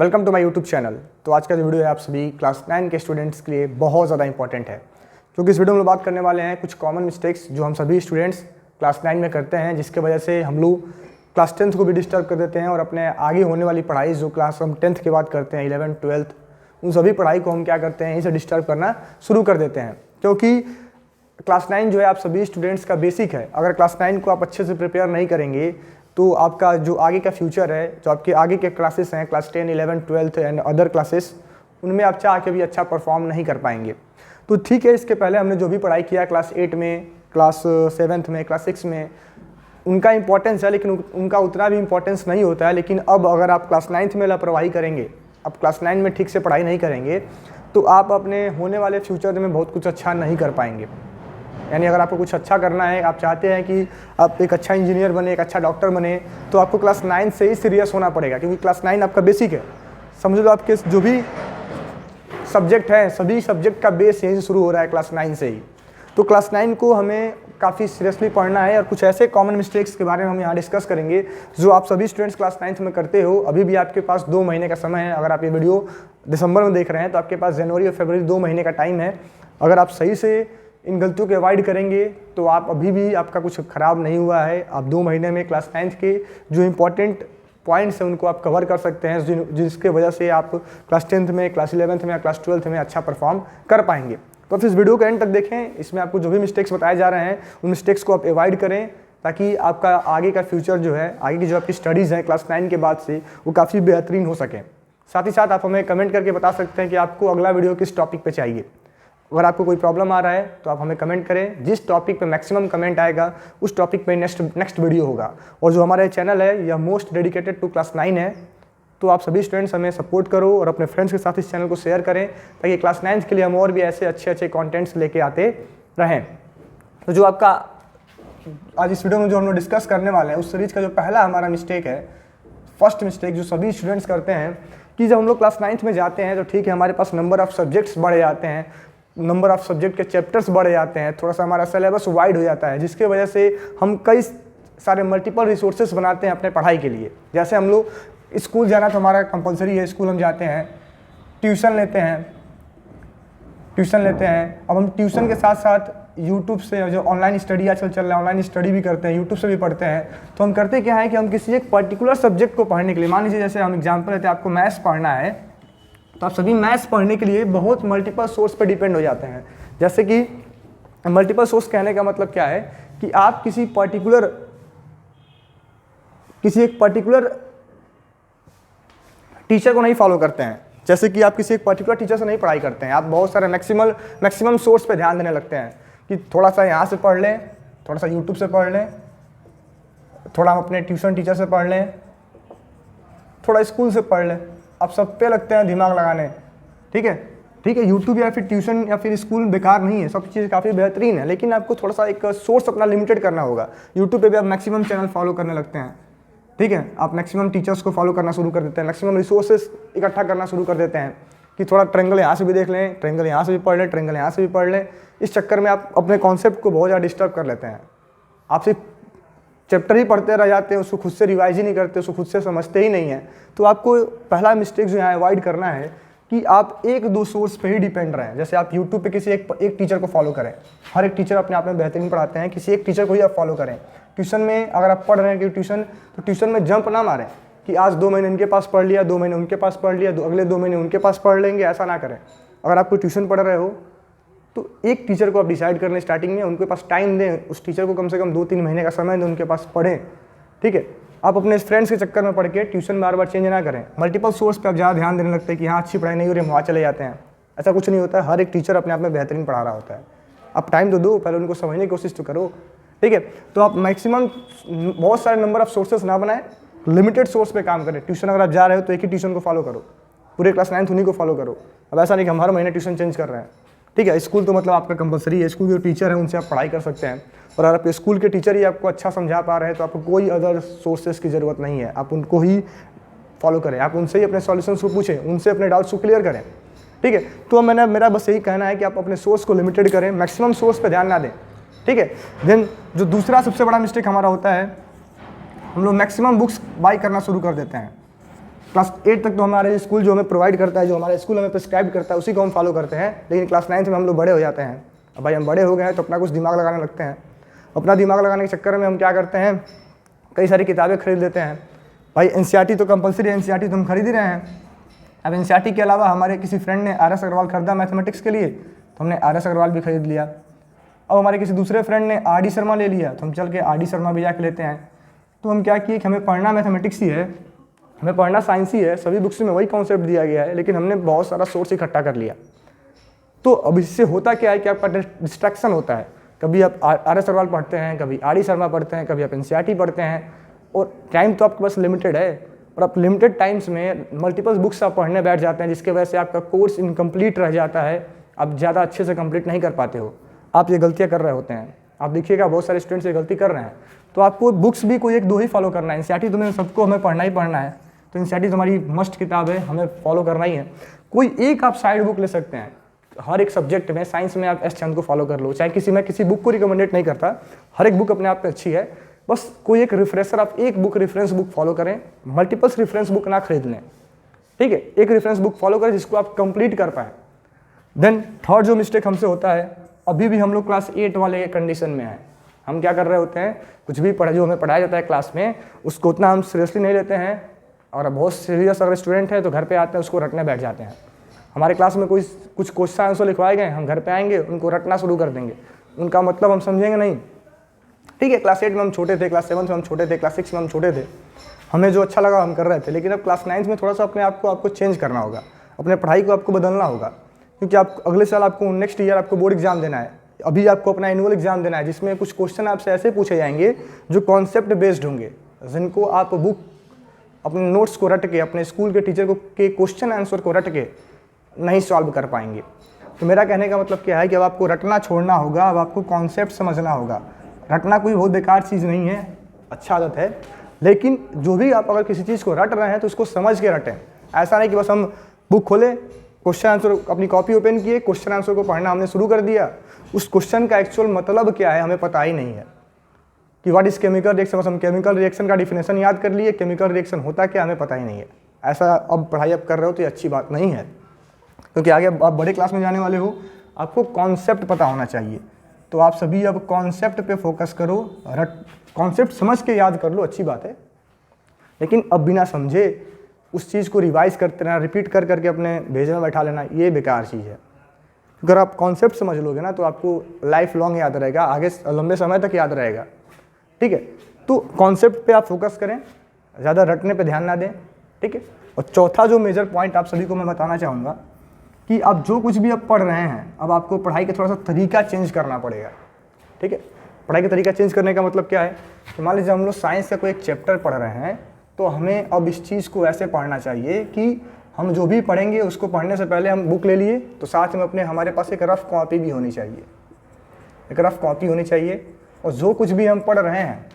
Welcome to my YouTube channel. तो आज का जो वीडियो है आप सभी क्लास 9 के स्टूडेंट्स के लिए बहुत ज़्यादा इंपॉर्टेंट है, क्योंकि इस वीडियो में बात करने वाले हैं कुछ कॉमन मिस्टेक्स जो हम सभी स्टूडेंट्स क्लास 9 में करते हैं, जिसके वजह से हम लोग क्लास 10th को भी डिस्टर्ब कर देते हैं और अपने आगे होने वाली पढ़ाई जो क्लास हम 10th के बाद करते हैं 11th 12th उन सभी पढ़ाई को हम क्या करते हैं, इसे डिस्टर्ब करना शुरू कर देते हैं। क्योंकि क्लास 9 जो है आप सभी स्टूडेंट्स का बेसिक है। अगर क्लास 9 को आप अच्छे से प्रिपेयर नहीं करेंगे तो आपका जो आगे का फ्यूचर है, जो आपके आगे के क्लासेस हैं क्लास 10, 11, 12 एंड अदर क्लासेस, उनमें आप चाह के भी अच्छा परफॉर्म नहीं कर पाएंगे। तो ठीक है, इसके पहले हमने जो भी पढ़ाई किया क्लास 8 में, क्लास 7 में, क्लास 6 में, उनका इंपॉर्टेंस है, लेकिन उनका उतना भी इंपॉर्टेंस नहीं होता है। लेकिन अब अगर आप क्लास 9th में लापरवाही करेंगे, अब क्लास 9 में ठीक से पढ़ाई नहीं करेंगे, तो आप अपने होने वाले फ्यूचर में बहुत कुछ अच्छा नहीं कर पाएंगे। यानी अगर आपको कुछ अच्छा करना है, आप चाहते हैं कि आप एक अच्छा इंजीनियर बने, एक अच्छा डॉक्टर बने, तो आपको क्लास 9 से ही सीरियस होना पड़ेगा, क्योंकि क्लास 9 आपका बेसिक है। समझ लो आपके जो भी सब्जेक्ट हैं, सभी सब्जेक्ट का बेस यहीं से शुरू हो रहा है क्लास 9 से ही। तो क्लास 9 को हमें काफ़ी सीरियसली पढ़ना है और कुछ ऐसे कॉमन मिस्टेक्स के बारे में हम यहाँ डिस्कस करेंगे जो आप सभी स्टूडेंट्स क्लास 9th में करते हो। अभी भी आपके पास 2 महीने का समय है। अगर आप ये वीडियो दिसंबर में देख रहे हैं तो आपके पास जनवरी और फरवरी 2 महीने का टाइम है। अगर आप सही से इन गलतियों को अवॉइड करेंगे तो आप अभी भी आपका कुछ ख़राब नहीं हुआ है। आप 2 महीने में क्लास 9th के जो इंपॉर्टेंट पॉइंट्स हैं उनको आप कवर कर सकते हैं, जिसके वजह से आप क्लास 10th में, क्लास 11th में या क्लास 12th में अच्छा परफॉर्म कर पाएंगे। तो आप इस वीडियो को एंड तक देखें। इसमें आपको जो भी मिस्टेक्स बताए जा रहे हैं उन मिस्टेक्स को आप अवॉइड करें, ताकि आपका आगे का फ्यूचर जो है, आगे की जो आपकी स्टडीज़ हैं क्लास 9 के बाद से, वो काफ़ी बेहतरीन हो सकें। साथ ही साथ आप हमें कमेंट करके बता सकते हैं कि आपको अगला वीडियो किस टॉपिक पर चाहिए। अगर आपको कोई प्रॉब्लम आ रहा है तो आप हमें कमेंट करें। जिस टॉपिक पे मैक्सिमम कमेंट आएगा उस टॉपिक पे नेक्स्ट वीडियो होगा। और जो हमारा चैनल है यह मोस्ट डेडिकेटेड टू क्लास 9 है, तो आप सभी स्टूडेंट्स हमें सपोर्ट करो और अपने फ्रेंड्स के साथ इस चैनल को शेयर करें, ताकि क्लास 9 के लिए हम और भी ऐसे अच्छे कंटेंट्स लेके आते रहें। तो जो आपका आज इस वीडियो में जो हम लोग डिस्कस करने वाले हैं उस सीरीज का जो पहला हमारा मिस्टेक है, फर्स्ट मिस्टेक जो सभी स्टूडेंट्स करते हैं, कि जब हम लोग क्लास 9th में जाते हैं तो ठीक है, हमारे पास नंबर ऑफ़ सब्जेक्ट्स बढ़ जाते हैं, नंबर ऑफ सब्जेक्ट के चैप्टर्स बढ़ जाते हैं, थोड़ा सा हमारा सिलेबस वाइड हो जाता है, जिसके वजह से हम कई सारे मल्टीपल रिसोर्सेज बनाते हैं अपने पढ़ाई के लिए। जैसे हम लोग स्कूल जाना तो हमारा कंपलसरी है, स्कूल हम जाते हैं, ट्यूशन लेते हैं। अब हम ट्यूशन के साथ साथ यूट्यूब से जो ऑनलाइन स्टडी आजकल चल रहा है, ऑनलाइन स्टडी भी करते हैं, यूट्यूब से भी पढ़ते हैं। तो हम करते क्या है कि हम किसी एक पर्टिकुलर सब्जेक्ट को पढ़ने के लिए, मान लीजिए जैसे हम एग्जाम्पल लेते हैं, आपको मैथ्स पढ़ना है, तो आप सभी मैथ्स पढ़ने के लिए बहुत मल्टीपल सोर्स पे डिपेंड हो जाते हैं। जैसे कि मल्टीपल सोर्स कहने का मतलब क्या है कि आप किसी एक पर्टिकुलर टीचर को नहीं फॉलो करते हैं। जैसे कि आप किसी एक पर्टिकुलर टीचर से नहीं पढ़ाई करते हैं, आप बहुत सारे मैक्सिमम सोर्स पे ध्यान देने लगते हैं कि थोड़ा सा यहाँ से पढ़ लें, थोड़ा सा यूट्यूब से पढ़ लें, थोड़ा हम अपने ट्यूशन टीचर से पढ़ लें, थोड़ा स्कूल से पढ़ लें। आप सब पे लगते हैं दिमाग लगाने। ठीक है, यूट्यूब या फिर ट्यूशन या फिर स्कूल बेकार नहीं है, सब चीज़ काफ़ी बेहतरीन है, लेकिन आपको थोड़ा सा एक सोर्स अपना लिमिटेड करना होगा। यूट्यूब पे भी आप मैक्सिमम चैनल फॉलो करने लगते हैं, ठीक है, आप मैक्सिमम टीचर्स को फॉलो करना शुरू कर देते हैं, मैक्सिमम रिसोर्सेज इकट्ठा करना शुरू कर देते हैं कि थोड़ा ट्रायंगल यहाँ से भी देख लें, ट्रायंगल यहाँ से भी पढ़ लें, ट्रायंगल यहाँ से भी पढ़ लें। इस चक्कर में आप अपने कॉन्सेप्ट को बहुत ज़्यादा डिस्टर्ब कर लेते हैं। आप सिर्फ चैप्टर ही पढ़ते रह जाते हैं, उसको खुद से रिवाइज ही नहीं करते, उसको खुद से समझते ही नहीं हैं। तो आपको पहला मिस्टेक जो यहाँ अवॉइड करना है कि आप 1-2 सोर्स पे ही डिपेंड रहें। जैसे आप यूट्यूब पे किसी एक टीचर को फॉलो करें, हर एक टीचर अपने आप में बेहतरीन पढ़ाते हैं, किसी एक टीचर को ही आप फॉलो करें। ट्यूशन में अगर आप पढ़ रहे हैं कि ट्यूशन में जंप ना मारें कि आज 2 महीने इनके पास पढ़ लिया, 2 महीने उनके पास पढ़ लिया, अगले 2 महीने उनके पास पढ़ लेंगे, ऐसा ना करें। अगर आप कोई ट्यूशन पढ़ रहे हो तो एक टीचर को आप डिसाइड कर लें स्टार्टिंग में, उनके पास टाइम दें, उस टीचर को कम से कम 2-3 महीने का समय दें, उनके पास पढ़ें। ठीक है, आप अपने फ्रेंड्स के चक्कर में पढ़ के ट्यूशन बार बार चेंज ना करें। मल्टीपल सोर्स पे आप ज़्यादा ध्यान देने लगते हैं कि हाँ अच्छी पढ़ाई नहीं हो रही, हम वहाँ चले जाते हैं। ऐसा कुछ नहीं होता है, हर एक टीचर अपने आप में बेहतरीन पढ़ा रहा होता है। आप टाइम तो दो, पहले उनको समझने की कोशिश तो करो। ठीक है, तो आप मैक्सिमम बहुत सारे नंबर ऑफ सोर्सेस ना बनाएं, लिमिटेड सोर्स पे काम करें। ट्यूशन अगर आप जा रहे हो तो एक ही ट्यूशन को फॉलो करो, पूरे क्लास 9th उन्हीं को फॉलो करो। अब ऐसा नहीं कि हम हर महीने ट्यूशन चेंज कर रहे हैं। ठीक है, स्कूल तो मतलब आपका कंपलसरी है, स्कूल के जो टीचर हैं उनसे आप पढ़ाई कर सकते हैं। और अगर आपके स्कूल के टीचर ही आपको अच्छा समझा पा रहे हैं तो आपको कोई अदर सोर्सेज की ज़रूरत नहीं है, आप उनको ही फॉलो करें, आप उनसे ही अपने सॉल्यूशंस को पूछें, उनसे अपने डाउट्स को क्लियर करें। ठीक है, तो मेरा बस यही कहना है कि आप अपने सोर्स को लिमिटेड करें, मैक्सिमम सोर्स पर ध्यान ना दें। ठीक है, देन जो दूसरा सबसे बड़ा मिस्टेक हमारा होता है, हम लोग मैक्सिमम बुक्स बाई करना शुरू कर देते हैं। क्लास 8 तक तो हमारे स्कूल जो हमें प्रोवाइड करता है, जो हमारा स्कूल हमें प्रिस्क्राइब करता है, उसी को हम फॉलो करते हैं। लेकिन क्लास 9 में हम लोग बड़े हो जाते हैं। अब भाई हम बड़े हो गए हैं तो अपना कुछ दिमाग लगाने लगते हैं। अपना दिमाग लगाने के चक्कर में हम क्या करते हैं, कई सारी किताबें खरीद लेते हैं। भाई एनसीईआरटी तो कंपलसरी, एनसीईआरटी तो हम खरीद ही रहे हैं। अब एनसीईआरटी के अलावा हमारे किसी फ्रेंड ने आर एस अग्रवाल खरीदा मैथमेटिक्स के लिए, तो हमने आर एस अग्रवाल भी खरीद लिया। अब हमारे किसी दूसरे फ्रेंड ने आर डी शर्मा ले लिया, तो हम चल के आर डी शर्मा भी जाके लेते हैं। तो हम क्या किए कि हमें पढ़ना मैथमेटिक्स ही है, हमें पढ़ना साइंस ही है, सभी बुक्स में वही कॉन्सेप्ट दिया गया है, लेकिन हमने बहुत सारा सोर्स इकट्ठा कर लिया। तो अब इससे होता क्या है कि आपका डिस्ट्रैक्शन होता है। कभी आप आर एस अग्रवाल पढ़ते हैं, कभी आर डी शर्मा पढ़ते हैं, कभी आप एनसीईआरटी पढ़ते हैं, और टाइम तो आपके पास लिमिटेड है, और आप लिमिटेड टाइम्स में मल्टीपल बुक्स आप पढ़ने बैठ जाते हैं, जिसकी वजह से आपका कोर्स इनकम्प्लीट रह जाता है। आप ज़्यादा अच्छे से कंप्लीट नहीं कर पाते हो। आप ये गलतियाँ कर रहे होते हैं। आप देखिएगा बहुत सारे स्टूडेंट्स ये गलती कर रहे हैं। तो आपको बुक्स भी कोई एक दो ही फॉलो करना है। एनसीईआरटी तुम्हें सबको हमें पढ़ना ही पढ़ना है, तो एनसीईआरटी तुम्हारी मस्ट किताब है, हमें फॉलो करना ही है। कोई एक आप साइड बुक ले सकते हैं हर एक सब्जेक्ट में। साइंस में आप एस चंद को फॉलो कर लो, चाहे किसी बुक को रिकमेंडेड नहीं करता, हर एक बुक अपने आप में अच्छी है। बस कोई एक रिफ्रेशर, आप एक बुक रेफरेंस बुक फॉलो करें, मल्टीपल्स रेफरेंस बुक ना खरीद लें, ठीक है। एक रेफरेंस बुक फॉलो करें जिसको आप कंप्लीट कर पाएँ। देन थर्ड जो मिस्टेक हमसे होता है, अभी भी हम लोग क्लास 8 वाले कंडीशन में हैं। हम क्या कर रहे होते हैं, कुछ भी जो हमें पढ़ाया जाता है क्लास में, उसको उतना हम सीरियसली नहीं लेते हैं, और बहुत सीरियस अगर स्टूडेंट है तो घर पे आते हैं उसको रटने बैठ जाते हैं। हमारे क्लास में कुछ क्वेश्चन आंसर लिखवाए गए, हम घर पे आएंगे उनको रटना शुरू कर देंगे, उनका मतलब हम समझेंगे नहीं, ठीक है। क्लास 8 में हम छोटे थे, क्लास 7 में हम छोटे थे, क्लास 6 में हम छोटे थे, हमें जो अच्छा लगा हम कर रहे थे। लेकिन अब क्लास 9 में थोड़ा सा अपने आप को आपको चेंज करना होगा, अपने पढ़ाई को आपको बदलना होगा, क्योंकि आप अगले साल आपको नेक्स्ट ईयर आपको बोर्ड एग्जाम देना है। अभी आपको अपना एनुअल एग्जाम देना है, जिसमें कुछ क्वेश्चन आपसे ऐसे पूछे जाएंगे जो कॉन्सेप्ट बेस्ड होंगे, जिनको आप बुक अपने नोट्स को रट के, अपने स्कूल के टीचर को के क्वेश्चन आंसर को रट के नहीं सॉल्व कर पाएंगे। तो मेरा कहने का मतलब क्या है कि अब आपको रटना छोड़ना होगा, अब आपको कॉन्सेप्ट समझना होगा। रटना कोई बहुत बेकार चीज़ नहीं है, अच्छा आदत है, लेकिन जो भी आप अगर किसी चीज़ को रट रहे हैं तो उसको समझ के रटें। ऐसा नहीं कि बस हम बुक खोले, क्वेश्चन आंसर अपनी कॉपी ओपन किए, क्वेश्चन आंसर को पढ़ना हमने शुरू कर दिया, उस क्वेश्चन का एक्चुअल मतलब क्या है हमें पता ही नहीं है कि व्हाट इज केमिकल रिएक्शन। बस हम केमिकल रिएक्शन का डिफिनेशन याद कर लिए, केमिकल रिएक्शन होता क्या हमें पता ही नहीं है। ऐसा अब पढ़ाई आप कर रहे हो तो ये अच्छी बात नहीं है, क्योंकि आगे आप बड़े क्लास में जाने वाले हो, आपको कॉन्सेप्ट पता होना चाहिए। तो आप सभी अब कॉन्सेप्ट पे फोकस करो, कॉन्सेप्ट समझ के याद कर लो, अच्छी बात है, लेकिन अब बिना समझे उस चीज़ को रिवाइज करते रहना, रिपीट कर करके अपने भेजे में बैठा लेना, ये बेकार चीज़ है। अगर आप कॉन्सेप्ट समझ लोगे ना तो आपको लाइफ लॉन्ग याद रहेगा, आगे लंबे समय तक याद रहेगा, ठीक है। तो कॉन्सेप्ट पे आप फोकस करें, ज़्यादा रटने पे ध्यान ना दें, ठीक है। और चौथा जो मेजर पॉइंट आप सभी को मैं बताना चाहूँगा कि आप जो कुछ भी आप पढ़ रहे हैं, अब आपको पढ़ाई का थोड़ा सा तरीका चेंज करना पड़ेगा, ठीक है। पढ़ाई का तरीका चेंज करने का मतलब क्या है कि मान लीजिए हम लोग साइंस का कोई एक चैप्टर पढ़ रहे हैं, तो हमें अब इस चीज़ को ऐसे पढ़ना चाहिए कि हम जो भी पढ़ेंगे उसको पढ़ने से पहले हम बुक ले लिए, तो साथ में हमारे पास एक रफ कॉपी भी होनी चाहिए, एक रफ कॉपी होनी चाहिए। और जो कुछ भी हम पढ़ रहे हैं,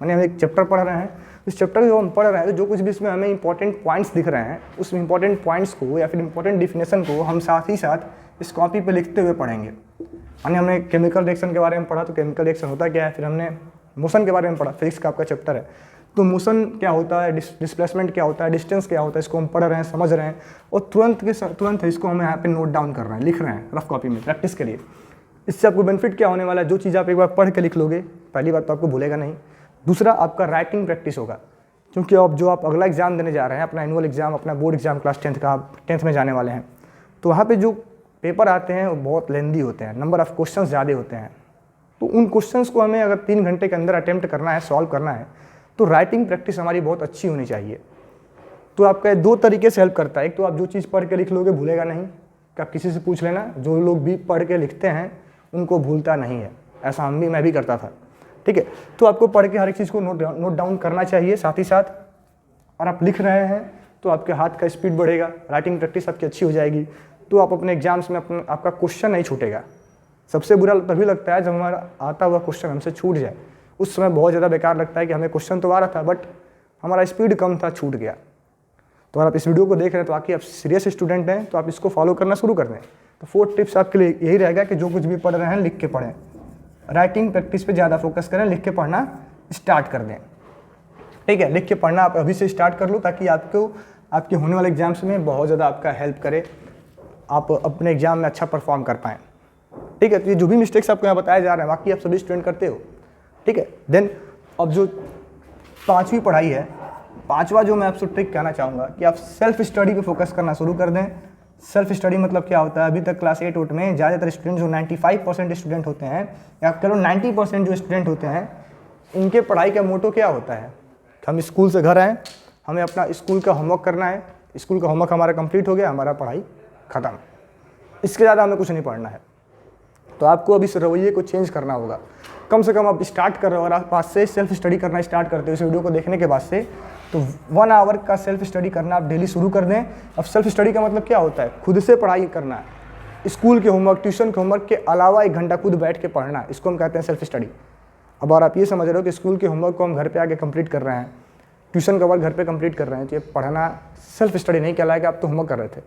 माने हम एक चैप्टर पढ़ रहे हैं, इस चैप्टर जो हम पढ़ रहे हैं, तो जो कुछ भी इसमें हमें इंपॉर्टेंट पॉइंट्स दिख रहे हैं, उस इंपॉर्टेंट पॉइंट्स को या फिर इंपॉर्टेंट डिफिनेशन को हम साथ ही साथ इस कॉपी पे लिखते हुए पढ़ेंगे। माने हमने केमिकल रिएक्शन के बारे में पढ़ा, तो केमिकल रिएक्शन होता क्या है, फिर हमने मोशन के बारे में पढ़ा, फिजिक्स का आपका चैप्टर है, तो मोशन क्या होता है, डिस्प्लेसमेंट क्या होता है, डिस्टेंस क्या होता है, इसको हम पढ़ रहे हैं, समझ रहे हैं, और तुरंत इसको हम यहाँ पे नोट डाउन कर रहे हैं, लिख रहे हैं रफ कॉपी में प्रैक्टिस के लिए। इससे आपको बेनिफिट क्या होने वाला है, जो चीज़ आप एक बार पढ़ के लिख लोगे, पहली बात तो आपको भूलेगा नहीं, दूसरा आपका राइटिंग प्रैक्टिस होगा, क्योंकि अब जो आप अगला एग्जाम देने जा रहे हैं, अपना एनुअल एग्जाम, अपना बोर्ड एग्जाम क्लास 10th का, आप 10th में जाने वाले हैं, तो वहाँ पे जो पेपर आते हैं वो बहुत लेंदी होते हैं, नंबर ऑफ क्वेश्चन ज़्यादा होते हैं। तो उन क्वेश्चंस को हमें अगर 3 घंटे के अंदर अटेम्प्ट करना है, सॉल्व करना है, तो राइटिंग प्रैक्टिस हमारी बहुत अच्छी होनी चाहिए। तो आपका 2 तरीके से हेल्प करता है। एक तो आप जो चीज़ पढ़ के लिख लोगे भूलेगा नहीं, कि आप किसी से पूछ लेना, जो लोग भी पढ़ के लिखते हैं उनको भूलता नहीं है, ऐसा मैं भी करता था, ठीक है। तो आपको पढ़ के हर एक चीज़ को नोट डाउन करना चाहिए साथ ही साथ, और आप लिख रहे हैं तो आपके हाथ का स्पीड बढ़ेगा, राइटिंग प्रैक्टिस आपकी अच्छी हो जाएगी, तो आप अपने एग्जाम्स में आपका क्वेश्चन नहीं छूटेगा। सबसे बुरा तभी लगता है जब हमारा आता हुआ क्वेश्चन हमसे छूट जाए, उस समय बहुत ज़्यादा बेकार लगता है कि हमें क्वेश्चन तो आ रहा था बट हमारा स्पीड कम था, छूट गया। तो अगर आप इस वीडियो को देख रहे हैं तो आखिर आप सीरियस स्टूडेंट हैं तो आप इसको फॉलो करना शुरू कर दें। तो 4 टिप्स आपके लिए यही रहेगा कि जो कुछ भी पढ़ रहे हैं लिख के पढ़ें, राइटिंग प्रैक्टिस पे ज़्यादा फोकस करें, लिख के पढ़ना स्टार्ट कर दें, ठीक है। लिख के पढ़ना आप अभी से स्टार्ट कर लो ताकि आपको आपके होने वाले एग्जाम्स में बहुत ज़्यादा आपका हेल्प करे, आप अपने एग्जाम में अच्छा परफॉर्म कर पाएँ। ठीक है, तो ये जो भी मिस्टेक्स आपको यहाँ बताया जा रहा है बाकी आप सभी स्टूडेंट करते हो। ठीक है, देन अब जो 5वीं पढ़ाई है, 5वां जो मैं आपसे ट्रिक कहना चाहूँगा कि आप सेल्फ स्टडी पे फोकस करना शुरू कर दें। सेल्फ स्टडी मतलब क्या होता है, अभी तक क्लास 8 में ज़्यादातर स्टूडेंट जो 95% स्टूडेंट होते हैं या करो 90% जो स्टूडेंट होते हैं, इनके पढ़ाई का मोटो क्या होता है, हम स्कूल से घर आएँ, हमें अपना स्कूल का होमवर्क करना है, स्कूल का होमवर्क हमारा कंप्लीट हो गया, हमारा पढ़ाई ख़त्म, इसके ज़्यादा हमें कुछ नहीं पढ़ना है। तो आपको अभी इस रवैये को चेंज करना होगा। कम से कम आप स्टार्ट कर रहे हो और आप आज से सेल्फ स्टडी करना स्टार्ट करते हो इस वीडियो को देखने के बाद से, तो 1 आवर का सेल्फ स्टडी करना आप डेली शुरू कर दें। अब सेल्फ स्टडी का मतलब क्या होता है, खुद से पढ़ाई करना है, स्कूल के होमवर्क, ट्यूशन के होमवर्क के अलावा 1 घंटा खुद बैठ के पढ़ना, इसको हम कहते हैं सेल्फ स्टडी। अब और आप ये समझ रहे हो कि स्कूल के होमवर्क को हम घर पे आके कंप्लीट कर रहे हैं, ट्यूशन का वर्क घर पे कंप्लीट कर रहे हैं, तो ये पढ़ना सेल्फ स्टडी नहीं कहलाएगा, आप तो होमवर्क कर रहे थे।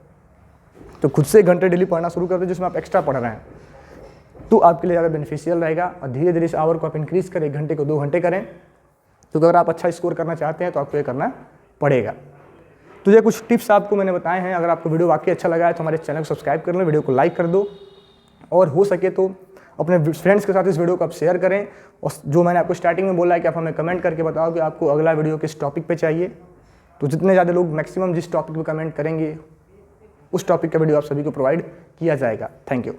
तो खुद से 1 घंटे डेली पढ़ना शुरू कर दो जिसमें आप एक्स्ट्रा पढ़ रहे हैं, तो आपके लिए ज़्यादा बेनिफिशियल रहेगा। और धीरे धीरे इस आवर को आप इंक्रीज करें, 1 घंटे को 2 घंटे करें। तो अगर आप अच्छा स्कोर करना चाहते हैं तो आपको ये करना पड़ेगा। तो ये कुछ टिप्स आपको मैंने बताए हैं। अगर आपको वीडियो वाकई अच्छा लगा है तो हमारे चैनल को सब्सक्राइब कर लो, वीडियो को लाइक कर दो, और हो सके तो अपने फ्रेंड्स के साथ इस वीडियो को आप शेयर करें। और जो मैंने आपको स्टार्टिंग में बोला है कि आप हमें कमेंट करके बताओ कि आपको अगला वीडियो किस टॉपिक पे चाहिए। तो जितने ज़्यादा लोग मैक्सिमम जिस टॉपिक पे कमेंट करेंगे उस टॉपिक का वीडियो आप सभी को प्रोवाइड किया जाएगा। Thank you.